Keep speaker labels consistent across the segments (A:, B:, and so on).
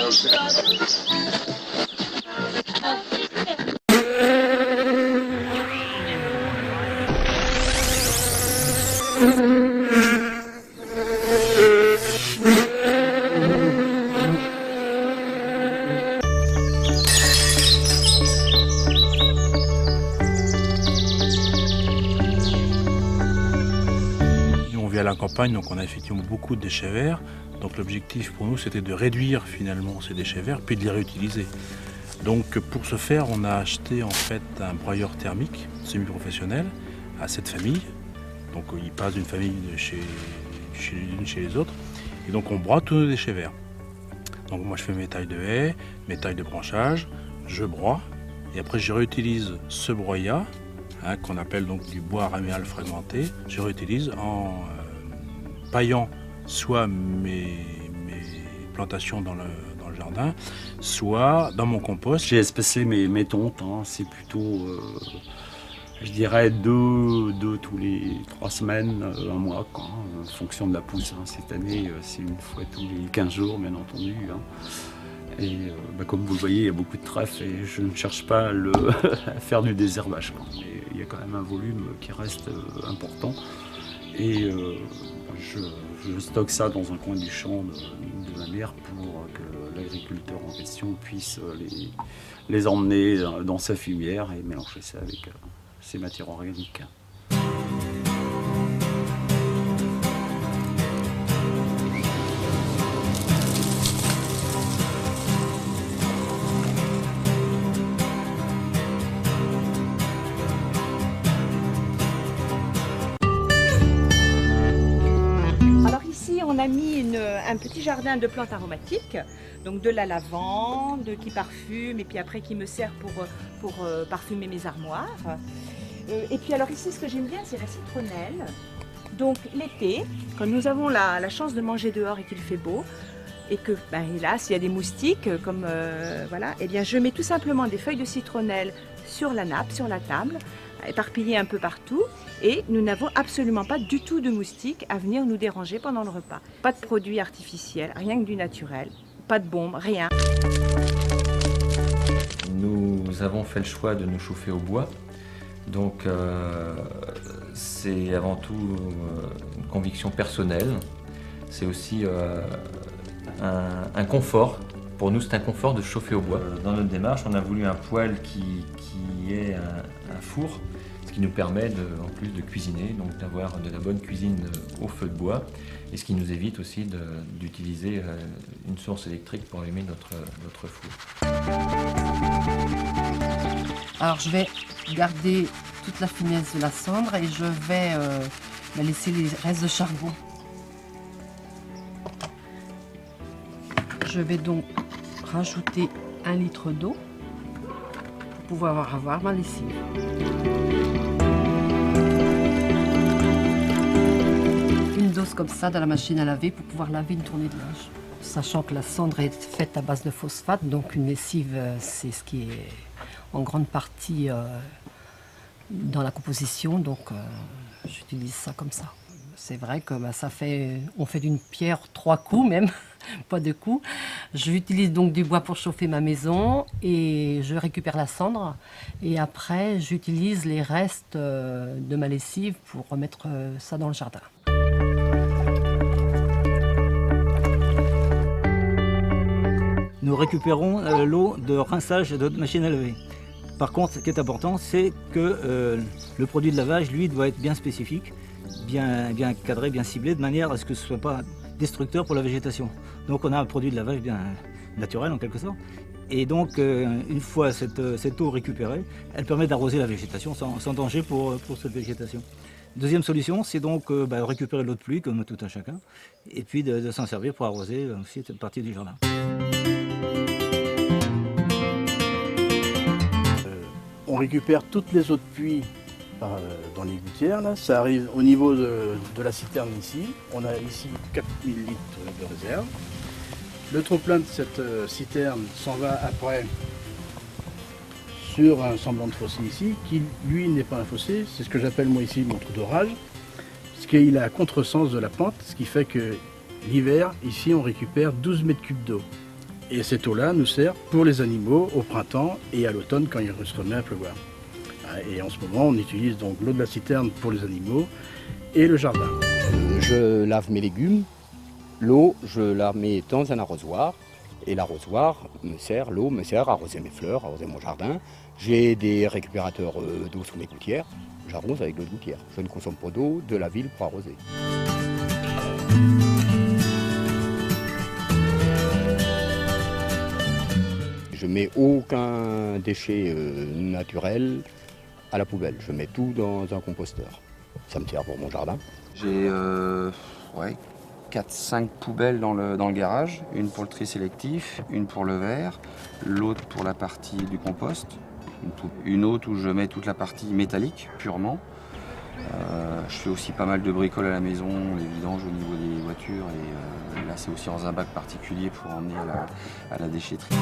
A: À la campagne, donc on a effectivement beaucoup de déchets verts. Donc l'objectif pour nous, c'était de réduire finalement ces déchets verts, puis de les réutiliser. Donc pour ce faire, on a acheté en fait un broyeur thermique semi-professionnel à cette famille. Donc il passe d'une famille chez les autres. Et donc on broie tous nos déchets verts. Donc moi je fais mes tailles de haies, mes tailles de branchage, je broie. Et après je réutilise ce broyat, qu'on appelle donc du bois araméal fragmenté. Je réutilise en paillant soit mes plantations dans le jardin, soit dans mon compost.
B: J'ai espacé mes tontes, c'est plutôt, je dirais, deux tous les 3 semaines, un mois, en fonction de la pousse. Cette année, c'est une fois tous les 15 jours, bien entendu. Et comme vous le voyez, il y a beaucoup de trèfle et je ne cherche pas à faire du désherbage. Mais il y a quand même un volume qui reste important. Et je stocke ça dans un coin du champ de ma mère pour que l'agriculteur en question puisse les emmener dans sa fumière et mélanger ça avec ses matières organiques.
C: On a mis un petit jardin de plantes aromatiques, donc de la lavande qui parfume et puis après qui me sert pour parfumer mes armoires. Et puis alors ici ce que j'aime bien c'est la citronnelle. Donc l'été, quand nous avons la chance de manger dehors et qu'il fait beau, et que hélas il y a des moustiques comme voilà, et bien je mets tout simplement des feuilles de citronnelle sur la nappe, sur la table, éparpillées un peu partout, et nous n'avons absolument pas du tout de moustiques à venir nous déranger pendant le repas. Pas de produits artificiels, rien que du naturel, pas de bombes, rien.
D: Nous avons fait le choix de nous chauffer au bois, donc c'est avant tout une conviction personnelle, c'est aussi un confort. Pour nous, c'est un confort de chauffer au bois. Dans notre démarche, on a voulu un poêle qui est un four, ce qui nous permet, en plus de cuisiner, donc d'avoir de la bonne cuisine au feu de bois, et ce qui nous évite aussi d'utiliser une source électrique pour allumer notre four.
E: Alors je vais garder toute la finesse de la cendre et je vais laisser les restes de charbon. Je vais donc rajouter 1 litre d'eau pour pouvoir avoir ma lessive. Une dose comme ça dans la machine à laver pour pouvoir laver une tournée de linge. Sachant que la cendre est faite à base de phosphate, donc une lessive c'est ce qui est en grande partie dans la composition, donc j'utilise ça comme ça. C'est vrai que on fait d'une pierre 3 coups même, pas 2 coups. J'utilise donc du bois pour chauffer ma maison et je récupère la cendre. Et après, j'utilise les restes de ma lessive pour remettre ça dans le jardin.
F: Nous récupérons l'eau de rinçage de notre machine à laver. Par contre, ce qui est important, c'est que le produit de lavage, lui, doit être bien spécifique, bien cadré, bien ciblé, de manière à ce que ce ne soit pas destructeur pour la végétation. Donc on a un produit de lavage bien naturel en quelque sorte. Et donc une fois cette eau récupérée, elle permet d'arroser la végétation sans danger pour cette végétation. Deuxième solution, c'est donc récupérer l'eau de pluie, comme tout un chacun, et puis de s'en servir pour arroser aussi cette partie du jardin.
G: On récupère toutes les eaux de pluie dans les gouttières, là. Ça arrive au niveau de la citerne ici. On a ici 4000 litres de réserve. Le trop-plein de cette citerne s'en va après sur un semblant de fossé ici, qui lui n'est pas un fossé, c'est ce que j'appelle moi ici mon trou d'orage, parce qu'il a à contresens de la pente, ce qui fait que l'hiver, ici on récupère 12 mètres cubes d'eau. Et cette eau-là nous sert pour les animaux au printemps et à l'automne quand il se remet à pleuvoir. Et en ce moment, on utilise donc l'eau de la citerne pour les animaux et le jardin.
H: Je lave mes légumes, l'eau, je la mets dans un arrosoir. Et l'arrosoir l'eau me sert à arroser mes fleurs, à arroser mon jardin. J'ai des récupérateurs d'eau sur mes gouttières. J'arrose avec l'eau de gouttière. Je ne consomme pas d'eau de la ville pour arroser. Je mets aucun déchet naturel à la poubelle. Je mets tout dans un composteur. Ça me sert pour mon jardin. J'ai 4-5 poubelles dans le garage. Une pour le tri sélectif, une pour le verre, l'autre pour la partie du compost, une autre où je mets toute la partie métallique purement. Je fais aussi pas mal de bricoles à la maison, les vidanges au niveau des voitures et là c'est aussi dans un bac particulier pour emmener à la déchetterie.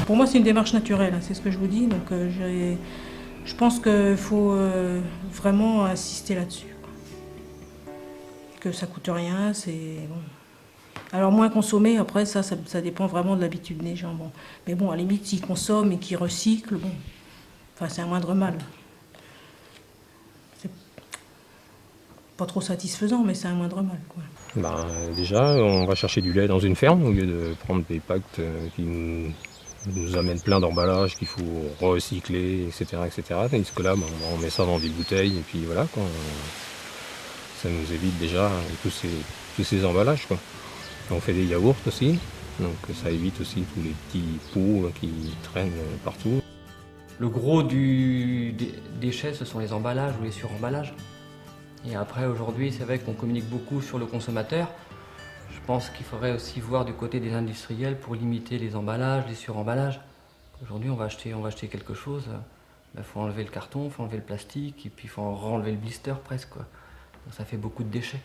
I: Pour moi, c'est une démarche naturelle, c'est ce que je vous dis. Donc, je pense qu'il faut vraiment insister là-dessus. Que ça coûte rien, c'est bon. Alors, moins consommer, après, ça dépend vraiment de l'habitude des gens. Bon. Mais bon, à la limite, s'ils consomment et qu'ils recyclent, bon, enfin, c'est un moindre mal. C'est pas trop satisfaisant, mais c'est un moindre mal, quoi.
J: Déjà, on va chercher du lait dans une ferme au lieu de prendre des packs qui nous amènent plein d'emballages qu'il faut recycler, etc. Tandis que là, on met ça dans des bouteilles et puis voilà, quoi. Ça nous évite déjà tous ces emballages, quoi. On fait des yaourts aussi, donc ça évite aussi tous les petits pots qui traînent partout.
D: Le gros du déchet, ce sont les emballages ou les suremballages. Et après, aujourd'hui, c'est vrai qu'on communique beaucoup sur le consommateur. Je pense qu'il faudrait aussi voir du côté des industriels pour limiter les emballages, les suremballages. Aujourd'hui, on va acheter quelque chose, il faut enlever le carton, il faut enlever le plastique, et puis il faut enlever le blister presque, quoi. Donc ça fait beaucoup de déchets.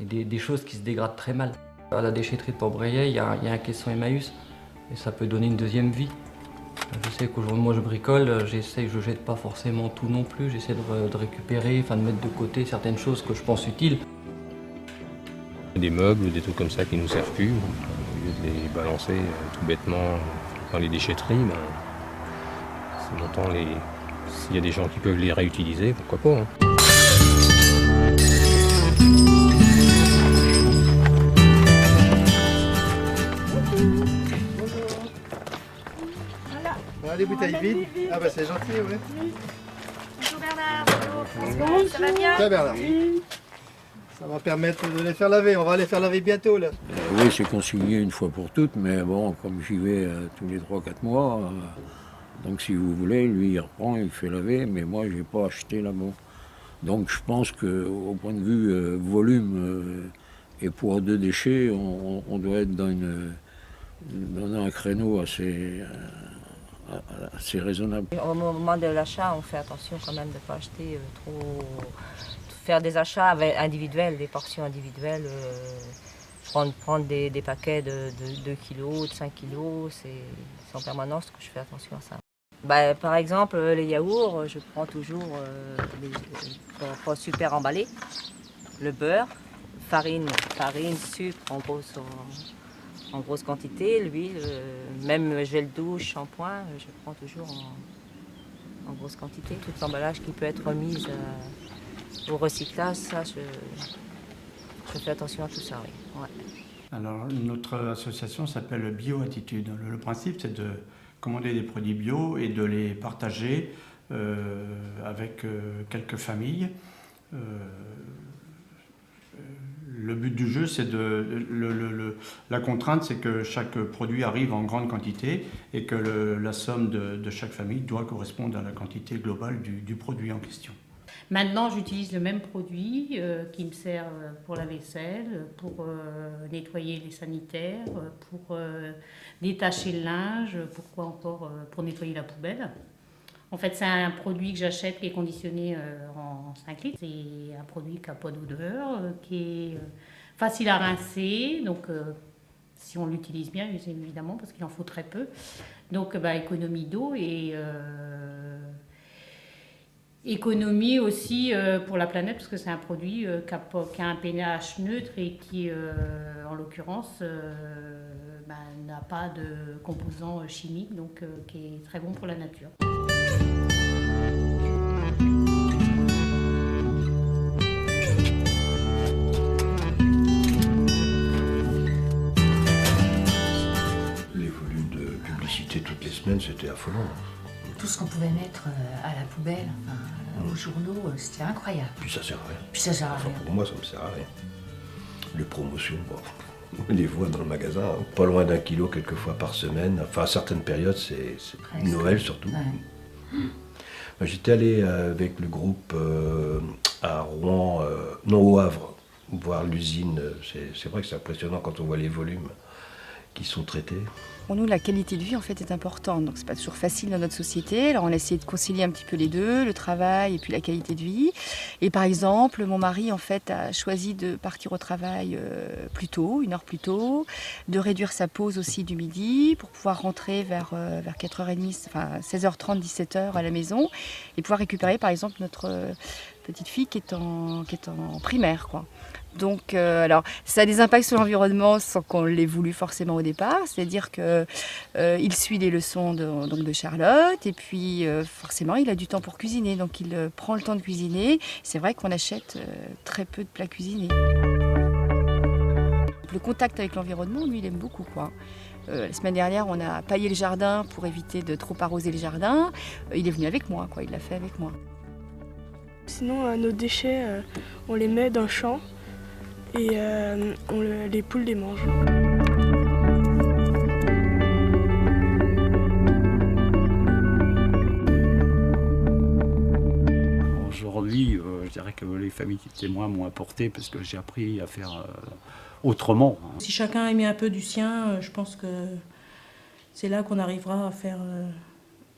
D: Et des choses qui se dégradent très mal. À la déchetterie de Port-Bréillet, il y a un caisson Emmaüs, et ça peut donner une deuxième vie. Je sais qu'aujourd'hui, moi je bricole, je jette pas forcément tout non plus, j'essaie de récupérer, de mettre de côté certaines choses que je pense utiles.
J: Des meubles, des trucs comme ça qui ne nous servent plus, au lieu de les balancer tout bêtement dans les déchetteries, c'est longtemps s'il y a des gens qui peuvent les réutiliser, pourquoi pas, hein.
K: Voilà les bouteilles vides. Ah bah c'est gentil, ouais.
C: Bonjour Bernard. Ça va bien?
K: Ça Bernard. Ça va permettre de les faire laver. On va les faire laver bientôt là.
L: Oui, c'est consigné une fois pour toutes, mais bon, comme j'y vais tous les 3-4 mois, donc si vous voulez, lui il reprend, il fait laver, mais moi j'ai pas acheté là-bas. Donc je pense qu'au point de vue volume et poids de déchets, on doit être dans un créneau assez raisonnable.
M: Au moment de l'achat, on fait attention quand même de ne pas acheter trop, faire des achats individuels, des portions individuelles, prendre des paquets de 2 kg, de 5 kg, c'est en permanence que je fais attention à ça. Par exemple, les yaourts, je prends toujours pas super emballés, le beurre, farine, sucre en grosse quantité, l'huile, même gel douche, shampoing, je prends toujours en grosse quantité. Tout l'emballage qui peut être remis au recyclage, ça, je fais attention à tout ça, oui. Ouais.
B: Alors, notre association s'appelle Bio-Attitude. Le principe, c'est de commander des produits bio et de les partager avec quelques familles. Le but du jeu, c'est la contrainte, c'est que chaque produit arrive en grande quantité et que la somme de chaque famille doit correspondre à la quantité globale du produit en question.
N: Maintenant, j'utilise le même produit qui me sert pour la vaisselle, pour nettoyer les sanitaires, pour détacher le linge, pourquoi encore pour nettoyer la poubelle. En fait, c'est un produit que j'achète qui est conditionné en 5 litres. C'est un produit qui n'a pas d'odeur, qui est facile à rincer, donc si on l'utilise bien, évidemment, parce qu'il en faut très peu. Donc, économie d'eau et économie aussi pour la planète, parce que c'est un produit qui a un pH neutre et qui, en l'occurrence, n'a pas de composants chimiques, donc qui est très bon pour la nature.
O: Les volumes de publicité toutes les semaines, c'était affolant.
P: Tout ce qu'on pouvait mettre à la poubelle, aux journaux, c'était incroyable.
O: Puis ça sert à rien.
P: Puis ça sert à rien.
O: Pour moi, ça me sert à rien. Les promotions, on les voit dans le magasin, pas loin d'1 kilo quelquefois par semaine. Enfin, à certaines périodes, c'est Noël surtout. Ouais. J'étais allé avec le groupe à Rouen, non au Havre, voir l'usine. C'est vrai que c'est impressionnant quand on voit les volumes qui sont traités.
Q: Pour nous, la qualité de vie en fait est importante, donc c'est pas toujours facile dans notre société. Alors on a essayé de concilier un petit peu les deux, le travail et puis la qualité de vie. Et par exemple, mon mari en fait a choisi de partir au travail plus tôt, 1 heure plus tôt, de réduire sa pause aussi du midi pour pouvoir rentrer vers 4h30, enfin 16h30, 17h à la maison et pouvoir récupérer par exemple notre petite fille qui est en primaire, quoi. Donc, alors, ça a des impacts sur l'environnement sans qu'on l'ait voulu forcément au départ. C'est-à-dire qu'il suit les leçons de Charlotte et puis forcément, il a du temps pour cuisiner. Donc, il prend le temps de cuisiner. C'est vrai qu'on achète très peu de plats cuisinés. Le contact avec l'environnement, lui, il aime beaucoup, quoi. La semaine dernière, on a paillé le jardin pour éviter de trop arroser le jardin. Il est venu avec moi, quoi. Il l'a fait avec moi.
R: Sinon, nos déchets, on les met dans le champ. Et les poules les mangent.
B: Aujourd'hui, je dirais que les familles témoins m'ont apporté parce que j'ai appris à faire autrement.
I: Si chacun y met un peu du sien, je pense que c'est là qu'on arrivera à faire...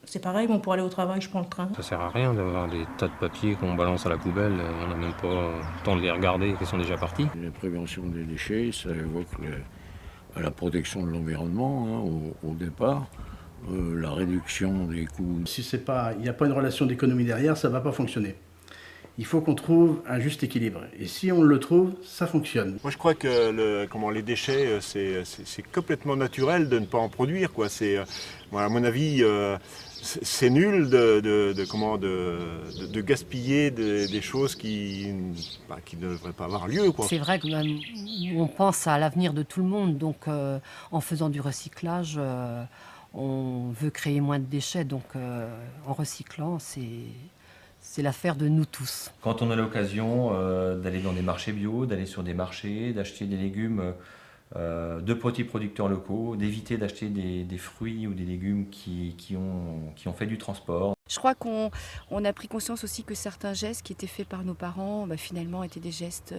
I: C'est pareil, bon, pour aller au travail, je prends le train.
J: Ça sert à rien d'avoir des tas de papiers qu'on balance à la poubelle, on n'a même pas le temps de les regarder, qu'ils sont déjà partis.
L: La prévention des déchets, ça évoque la protection de l'environnement au départ, la réduction des coûts.
G: Si il n'y a pas une relation d'économie derrière, ça ne va pas fonctionner. Il faut qu'on trouve un juste équilibre. Et si on le trouve, ça fonctionne.
S: Moi, je crois que les déchets, c'est complètement naturel de ne pas en produire, quoi. À mon avis, c'est nul de gaspiller des choses qui ne devraient pas avoir lieu, quoi.
E: C'est vrai que même, on pense à l'avenir de tout le monde, donc en faisant du recyclage, on veut créer moins de déchets, donc en recyclant, c'est l'affaire de nous tous.
D: Quand on a l'occasion d'aller dans des marchés bio, d'aller sur des marchés, d'acheter des légumes de petits producteurs locaux, d'éviter d'acheter des fruits ou des légumes qui ont fait du transport.
Q: Je crois qu'on a pris conscience aussi que certains gestes qui étaient faits par nos parents, finalement, étaient des gestes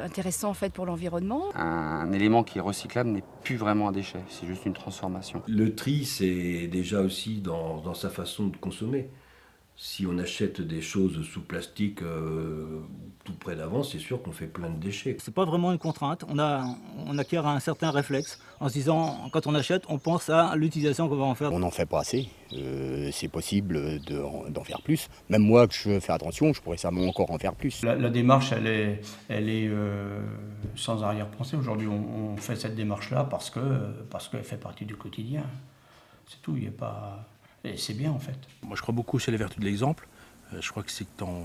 Q: intéressants en fait, pour l'environnement.
H: Un élément qui est recyclable n'est plus vraiment un déchet, c'est juste une transformation.
O: Le tri, c'est déjà aussi dans sa façon de consommer. Si on achète des choses sous plastique tout près d'avance, c'est sûr qu'on fait plein de déchets.
F: C'est pas vraiment une contrainte, on acquiert un certain réflexe en se disant, quand on achète, on pense à l'utilisation qu'on va en faire.
T: On n'en fait pas assez, c'est possible d'en faire plus. Même moi, que je fais attention, je pourrais certainement encore en faire plus.
U: La démarche, elle est sans arrière-pensée. Aujourd'hui, on fait cette démarche-là parce qu'elle fait partie du quotidien. C'est tout, il n'y a pas... Et c'est bien en fait.
A: Moi je crois beaucoup chez les vertus de l'exemple. Je crois que c'est en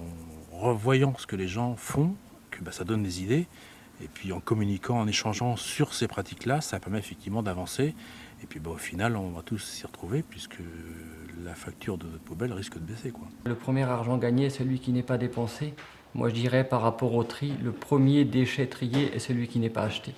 A: revoyant ce que les gens font que ça donne des idées. Et puis en communiquant, en échangeant sur ces pratiques-là, ça permet effectivement d'avancer. Et puis au final, on va tous s'y retrouver puisque la facture de notre poubelle risque de baisser, quoi.
D: Le premier argent gagné est celui qui n'est pas dépensé. Moi je dirais par rapport au tri, le premier déchet trié est celui qui n'est pas acheté.